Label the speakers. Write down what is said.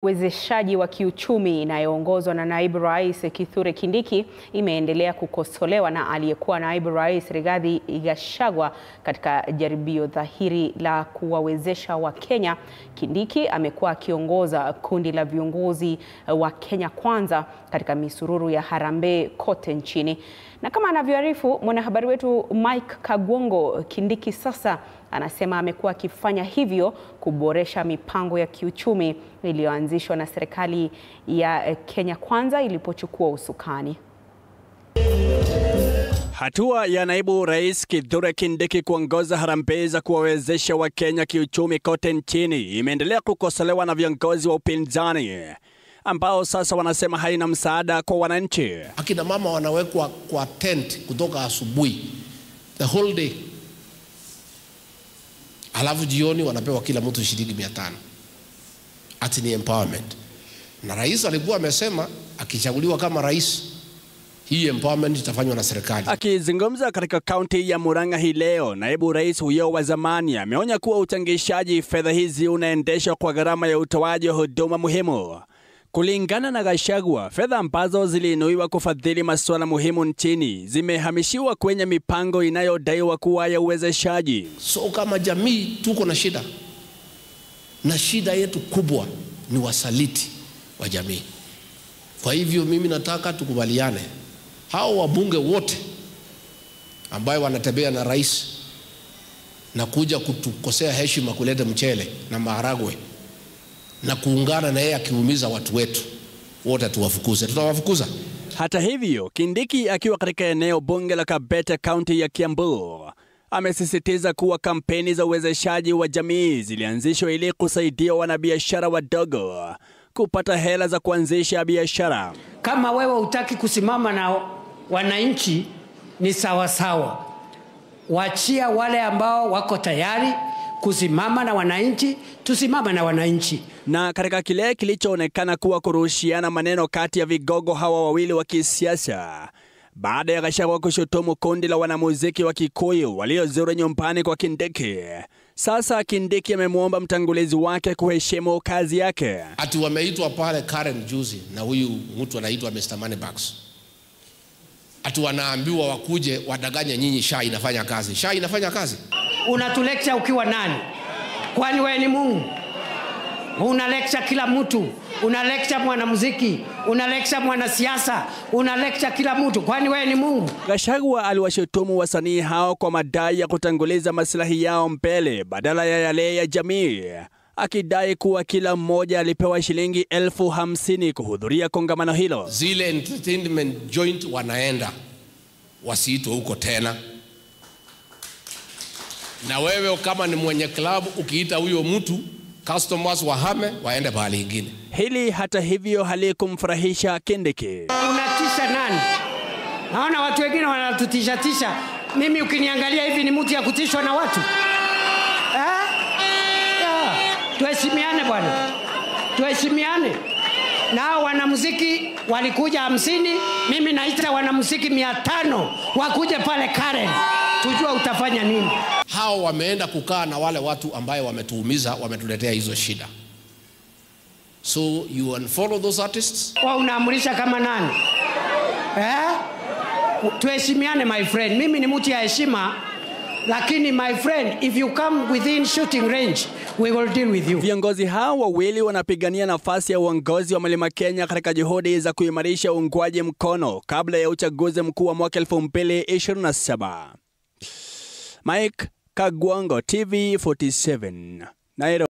Speaker 1: Uwezeshaji wa kiuchumi inayoongozwa na Naibu Rais Kithure Kindiki imeendelea kukosolewa na aliyekuwa Naibu Rais Rigathi Gachagua katika jaribio dhahiri la kuwawezesha Wakenya. Kindiki amekuwa akiongoza kundi la viongozi wa Kenya Kwanza katika misururu ya harambee kote nchini. Na kama anavyoarifu mwanahabari wetu Mike Kagwongo, Kindiki sasa anasema amekuwa akifanya hivyo kuboresha mipango ya kiuchumi iliyoanzishwa na serikali ya Kenya Kwanza ilipochukua usukani.
Speaker 2: Hatua ya Naibu Rais Kithure Kindiki kuongoza harambee za kuwawezesha Wakenya kiuchumi kote nchini imeendelea kukosolewa na viongozi wa upinzani ambao sasa wanasema haina msaada kwa wananchi.
Speaker 3: Akina mama wanawekwa kwa tent kutoka asubuhi the whole day, alafu jioni wanapewa kila mtu shilingi 500. Ati ni empowerment. Na rais alikuwa amesema akichaguliwa kama rais, hii empowerment itafanywa na serikali.
Speaker 2: Akizungumza katika kaunti ya Murang'a hii leo, naibu rais huyo wa zamani ameonya kuwa uchangishaji fedha hizi unaendeshwa kwa gharama ya utoaji wa huduma muhimu. Kulingana na Gachagua, fedha ambazo ziliinuiwa kufadhili masuala muhimu nchini zimehamishiwa kwenye mipango inayodaiwa kuwa ya uwezeshaji.
Speaker 3: So kama jamii tuko na shida, na shida yetu kubwa ni wasaliti wa jamii. Kwa hivyo mimi nataka tukubaliane, hao wabunge wote ambao wanatembea na rais na kuja kutukosea heshima, kuleta mchele na maharagwe na kuungana na yeye akiumiza watu wetu, wote tuwafukuze. Tutawafukuza.
Speaker 2: Hata hivyo, Kindiki akiwa katika eneo bunge la Kabete, kaunti ya Kiambu, amesisitiza kuwa kampeni za uwezeshaji wa jamii zilianzishwa ili kusaidia wanabiashara wadogo kupata hela za kuanzisha biashara.
Speaker 4: Kama wewe hutaki kusimama na wananchi, ni sawa sawa. Waachia wale ambao wako tayari kusimama na wananchi, tusimama na wananchi.
Speaker 2: Na katika kile kilichoonekana kuwa kurushiana maneno kati ya vigogo hawa wawili wa kisiasa, baada ya Gachagua kushutumu kundi la wanamuziki wa Kikuyu waliozuru nyumbani kwa Kindiki, sasa Kindiki amemwomba mtangulizi wake kuheshimu kazi yake.
Speaker 3: Ati wameitwa pale Karen juzi na huyu mtu anaitwa Mr. Moneybags. Ati wanaambiwa wakuje wadanganye nyinyi SHA inafanya kazi. SHA inafanya kazi.
Speaker 4: Unatulecture ukiwa nani? Kwani wewe ni Mungu? Una lecture kila mtu, una lecture mwanamuziki, una lecture mwanasiasa, una lecture kila mtu. Kwani wewe ni Mungu?
Speaker 2: Gachagua aliwashutumu wasanii hao kwa madai ya kutanguliza maslahi yao mbele badala ya yale ya jamii, akidai kuwa kila mmoja alipewa shilingi 50,000 kuhudhuria kongamano hilo.
Speaker 3: Zile entertainment joint wanaenda, wasiitwe huko tena. Na wewe kama ni mwenye club ukiita huyo mtu, customers wahame waende pahali ingine.
Speaker 2: Hili hata hivyo halikumfurahisha Kindiki.
Speaker 4: Unatisha nani? Naona watu wengine wanatutisha. Mimi ukiniangalia hivi ni mtu ya kutishwa na watu? Tuheshimiane bwana. Tuheshimiane. Na wanamuziki walikuja 50, mimi naita wanamuziki 500 wakuje pale Karen. Tujua utafanya nini.
Speaker 3: Hao wameenda kukaa na wale watu ambaye wametuumiza, wametuletea hizo shida. So you unfollow those artists?
Speaker 4: Wao unaamurisha kama nani? Tuheshimiane my friend. Mimi ni mtu ya heshima, lakini my friend, if you come within shooting range, we will deal with you.
Speaker 2: Viongozi hao wawili wanapigania nafasi ya uongozi wa Mlima Kenya katika juhudi za kuimarisha uungwaji mkono kabla ya uchaguzi mkuu wa mwaka 2027. Mike Kagwongo, TV 47, Nairobi.